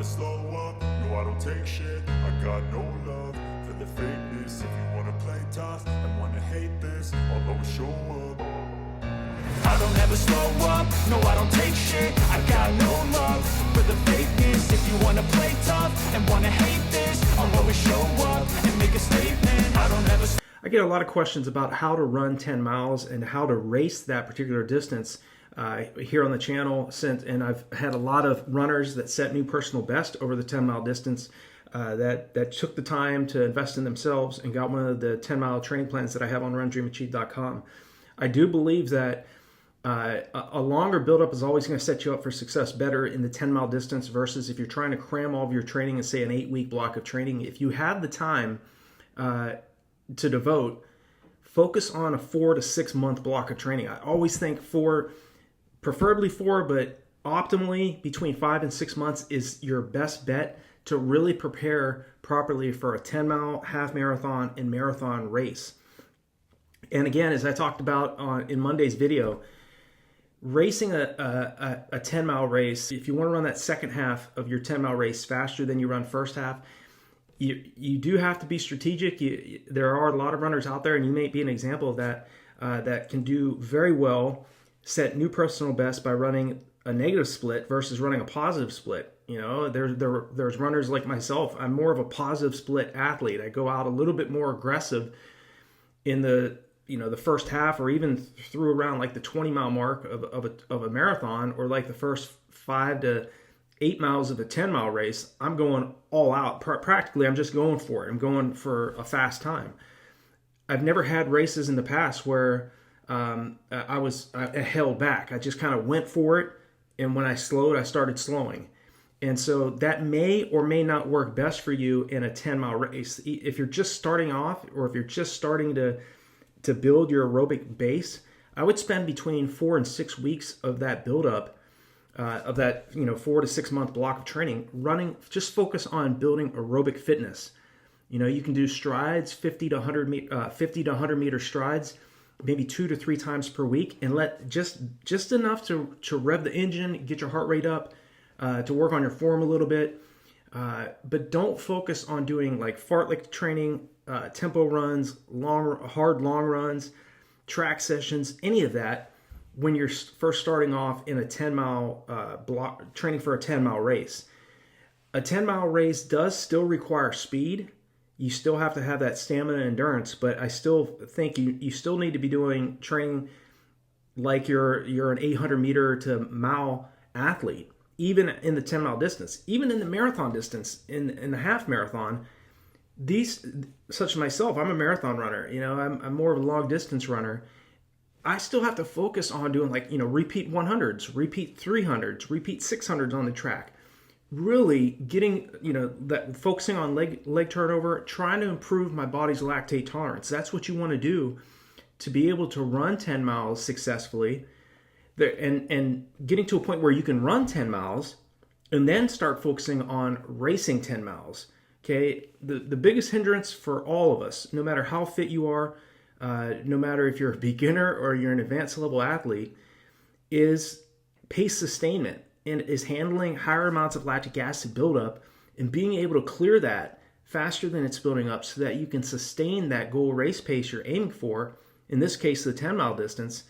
slow up, no I don't take shit. I got no love for the fakeness. If you wanna play tough and wanna hate this, I'll always show up. I don't ever slow up, no I don't take shit. I got no love for the fakeness. If you wanna play tough and wanna hate this, I'll always show up and make a statement. I don't ever. I get a lot of questions about how to run 10 miles and how to race that particular distance here on the channel. And I've had a lot of runners that set new personal best over the 10-mile distance that took the time to invest in themselves and got one of the 10-mile training plans that I have on RunDreamAchieve.com. I do believe that a longer buildup is always going to set you up for success better in the 10-mile distance versus if you're trying to cram all of your training in, say, an 8-week block of training. If you have the time to devote, focus on a 4 to 6 month block of training. I always think preferably 4, but optimally between 5 and 6 months is your best bet to really prepare properly for a 10-mile, half marathon, and marathon race. And again, as I talked about in Monday's video, racing a 10-mile race, if you want to run that second half of your 10-mile race faster than you run first half, you do have to be strategic. There are a lot of runners out there, and you may be an example of that, that can do very well, set new personal best by running a negative split versus running a positive split. You know, there's runners like myself. I'm more of a positive split athlete. I go out a little bit more aggressive in the first half, or even through around like the 20-mile mark of a marathon, or like the first 5 to 8 miles of a 10-mile race. I'm going all out. Practically, I'm just going for it. I'm going for a fast time. I've never had races in the past where I held back. I just kind of went for it, and when I slowed, I started slowing. And so that may or may not work best for you in a 10-mile race. If you're just starting off, or if you're just starting to build your aerobic base, I would spend between 4 and 6 weeks of that buildup, of that 4 to 6 month block of training, running. Just focus on building aerobic fitness. You can do strides, 50 to 100 meter strides, maybe 2 to 3 times per week, and let just enough to rev the engine, get your heart rate up, to work on your form a little bit. But don't focus on doing like fartlek training, tempo runs, hard long runs, track sessions, any of that when you're first starting off in a 10-mile block training for a 10-mile race. A 10-mile race does still require speed. You still have to have that stamina and endurance, but I still think you still need to be doing training like you're an 800 meter to mile athlete, even in the 10-mile distance, even in the marathon distance, in the half marathon. Such as myself, I'm a marathon runner. I'm more of a long distance runner. I still have to focus on doing repeat 100s, repeat 300s, repeat 600s on the track. Really getting, that focusing on leg turnover, trying to improve my body's lactate tolerance. That's what you want to do to be able to run 10 miles successfully, and getting to a point where you can run 10 miles and then start focusing on racing 10 miles. Okay, the biggest hindrance for all of us, no matter how fit you are, no matter if you're a beginner or you're an advanced level athlete, is pace sustainment, and is handling higher amounts of lactic acid buildup and being able to clear that faster than it's building up so that you can sustain that goal race pace you're aiming for, in this case the 10-mile distance,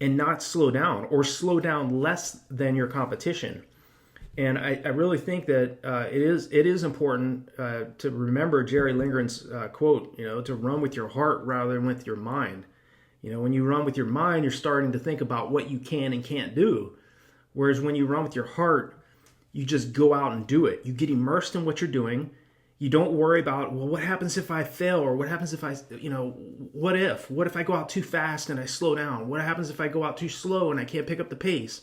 and not slow down, or slow down less than your competition. And I really think that it is important to remember Jerry Lindgren's quote, to run with your heart rather than with your mind. When you run with your mind, you're starting to think about what you can and can't do. Whereas when you run with your heart, you just go out and do it. You get immersed in what you're doing. You don't worry about, well, what happens if I fail? Or what happens if what if I go out too fast and I slow down? What happens if I go out too slow and I can't pick up the pace?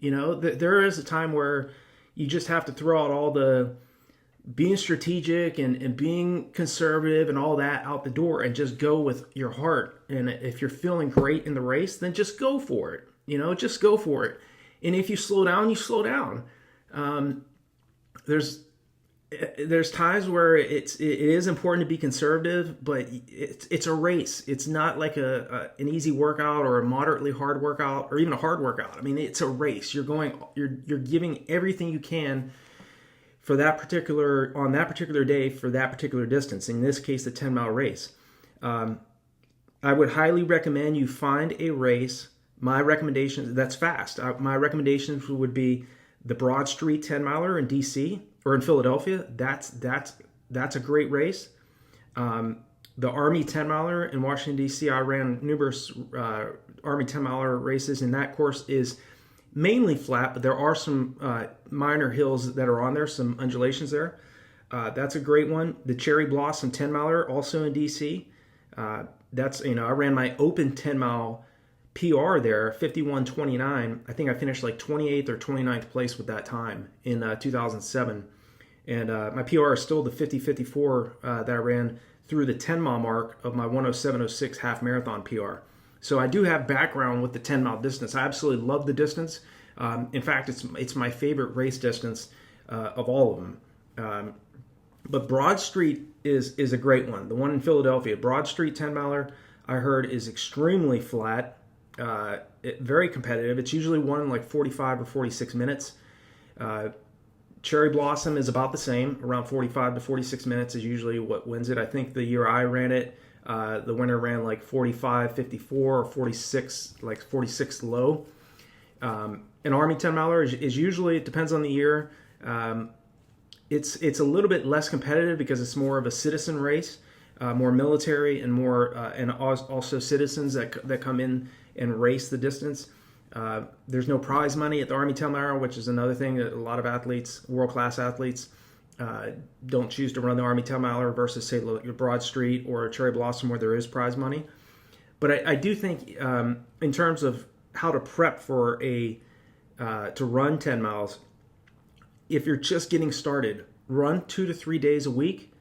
There is a time where you just have to throw out all the being strategic and being conservative and all that out the door, and just go with your heart. And if you're feeling great in the race, then just go for it. Just go for it. And if you slow down, you slow down. There's times where it is important to be conservative, but it's a race. It's not like an easy workout or a moderately hard workout or even a hard workout. I mean, it's a race. You're giving everything you can for on that particular day for that particular distance. In this case, the 10-mile race. I would highly recommend you find a race. My recommendation that's fast. My recommendations would be the Broad Street 10-miler in DC or in Philadelphia. That's a great race. The Army 10-miler in Washington, D.C., I ran numerous Army 10-miler races, and that course is mainly flat, but there are some minor hills that are on there, some undulations there. That's a great one. The Cherry Blossom 10-miler, also in D.C. I ran my open 10-mile PR there, 51:29. I think I finished like 28th or 29th place with that time in 2007. And my PR is still the 50:54 that I ran through the 10-mile mark of my 107:06 half marathon PR. So I do have background with the 10-mile distance. I absolutely love the distance. In fact, it's my favorite race distance of all of them. But Broad Street is a great one. The one in Philadelphia, Broad Street 10-miler, I heard is extremely flat, very competitive. It's usually won in like 45 or 46 minutes. Cherry Blossom is about the same, around 45 to 46 minutes is usually what wins it. I think the year I ran it, the winner ran like 45:54 or 46, like 46 low. An Army 10-miler is usually, it depends on the year. It's a little bit less competitive because it's more of a citizen race, more military and more and also citizens that come in and race the distance. There's no prize money at the Army 10-miler, which is another thing that a lot of athletes, world-class athletes, don't choose to run the Army 10-miler versus, say, your Broad Street or Cherry Blossom where there is prize money. But I do think in terms of how to prep for to run 10 miles, if you're just getting started, run 2 to 3 days a week,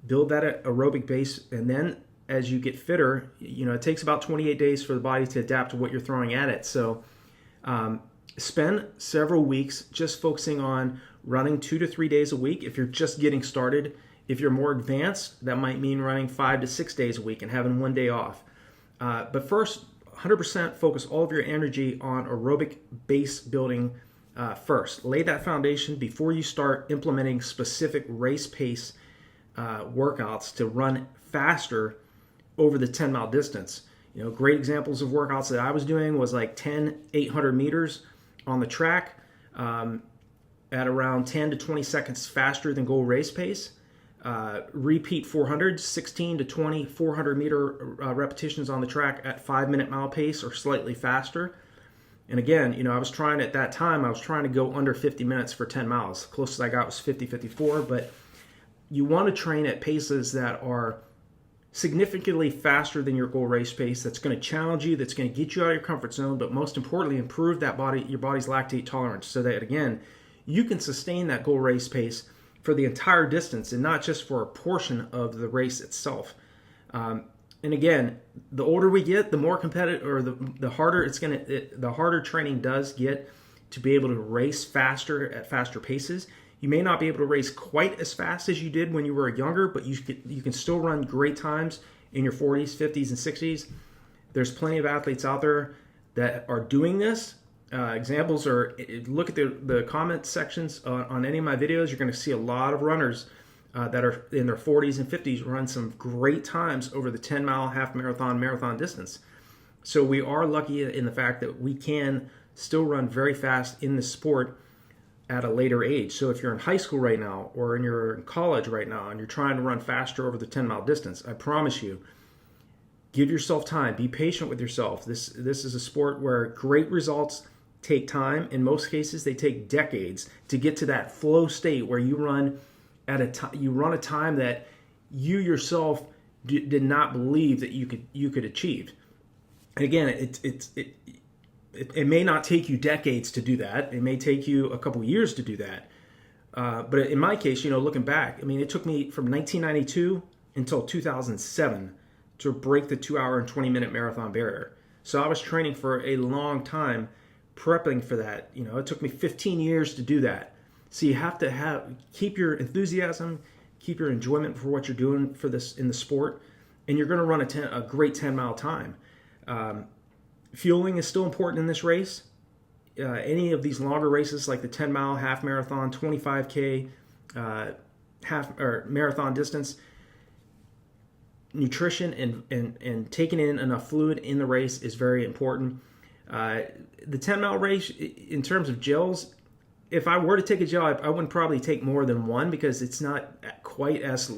build that aerobic base, and then as you get fitter, it takes about 28 days for the body to adapt to what you're throwing at it. So spend several weeks just focusing on running 2 to 3 days a week. If you're just getting started, if you're more advanced, that might mean running 5 to 6 days a week and having one day off. But first, 100% focus all of your energy on aerobic base building first. Lay that foundation before you start implementing specific race pace workouts to run faster over the 10-mile distance. Great examples of workouts that I was doing was like 10 800 meters on the track at around 10 to 20 seconds faster than goal race pace. Repeat 400, 16 to 20 400 meter repetitions on the track at 5-minute mile pace or slightly faster. And again, I was trying at that time, I was trying to go under 50 minutes for 10 miles. Closest I got was 50:54, but you want to train at paces that are significantly faster than your goal race pace. That's going to challenge you, that's going to get you out of your comfort zone, but most importantly, improve your body's lactate tolerance so that, again, you can sustain that goal race pace for the entire distance and not just for a portion of the race itself. And again, the older we get, the more competitive, or the harder the harder training does get to be able to race faster at faster paces. You may not be able to race quite as fast as you did when you were younger, but you can still run great times in your 40s, 50s, and 60s. There's plenty of athletes out there that are doing this. Examples are, look at the comment sections on any of my videos. You're going to see a lot of runners that are in their 40s and 50s run some great times over the 10-mile, half marathon, marathon distance. So we are lucky in the fact that we can still run very fast in the sport at a later age. So if you're in high school right now or you're in college right now and you're trying to run faster over the 10-mile distance, I promise you, give yourself time. Be patient with yourself. This is a sport where great results take time. In most cases, they take decades to get to that flow state where you run at a time that you yourself did not believe that you could achieve. And again, it may not take you decades to do that. It may take you a couple years to do that. But in my case, looking back, it took me from 1992 until 2007 to break the 2 hour and 20 minute marathon barrier. So I was training for a long time, prepping for that. It took me 15 years to do that. So you have to keep your enthusiasm, keep your enjoyment for what you're doing for this in the sport, and you're going to run a great 10-mile time. Fueling is still important in this race. Any of these longer races like the 10-mile, half marathon, 25K, half or marathon distance, nutrition and taking in enough fluid in the race is very important. The 10-mile race, in terms of gels, if I were to take a gel, I wouldn't probably take more than one because it's not quite as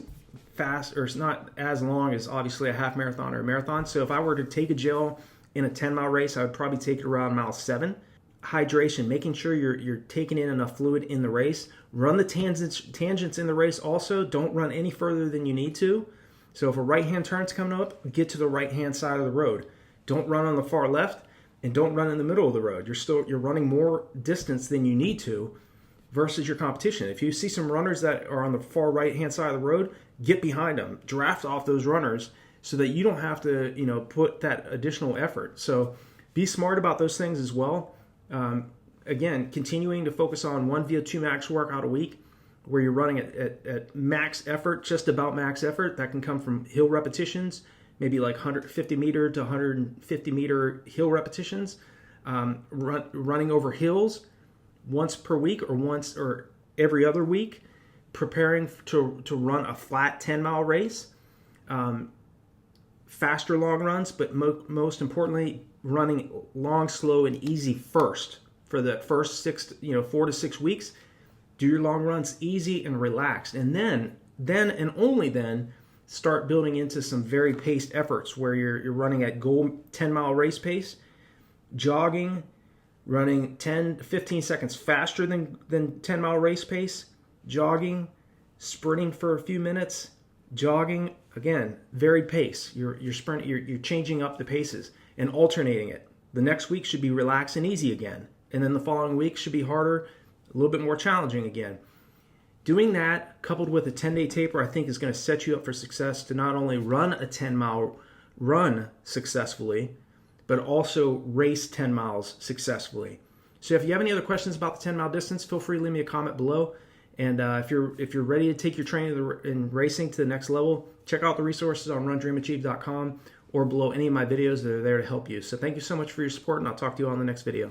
fast, or it's not as long as obviously a half marathon or a marathon. So if I were to take a gel in a 10-mile race, I would probably take it around mile 7. Hydration, making sure you're taking in enough fluid in the race. Run the tangents in the race also. Don't run any further than you need to. So if a right-hand turn's coming up, get to the right-hand side of the road. Don't run on the far left, and don't run in the middle of the road. You're running more distance than you need to versus your competition. If you see some runners that are on the far right-hand side of the road, get behind them. Draft off those runners so that you don't have to, put that additional effort. So be smart about those things as well. Again, continuing to focus on 1 VO2 max workout a week where you're running at max effort, just about max effort. That can come from hill repetitions, maybe like 150 meter to 150 meter hill repetitions, running over hills once per week or every other week, preparing to run a flat 10-mile race, faster long runs, but most importantly, running long, slow, and easy first for the first 4 to 6 weeks. Do your long runs easy and relaxed, and then and only then start building into some very paced efforts where you're running at goal 10-mile race pace, jogging, running 10 to 15 seconds faster than 10-mile race pace, jogging, sprinting for a few minutes, jogging, again, varied pace. You're sprinting, you're changing up the paces and alternating it. The next week should be relaxed and easy again, and then the following week should be harder, a little bit more challenging again. Doing that, coupled with a 10-day taper, I think is going to set you up for success to not only run a 10-mile run successfully, but also race 10 miles successfully. So if you have any other questions about the 10-mile distance, feel free to leave me a comment below. And if you're ready to take your training and racing to the next level, check out the resources on RunDreamAchieve.com or below any of my videos that are there to help you. So thank you so much for your support, and I'll talk to you on the next video.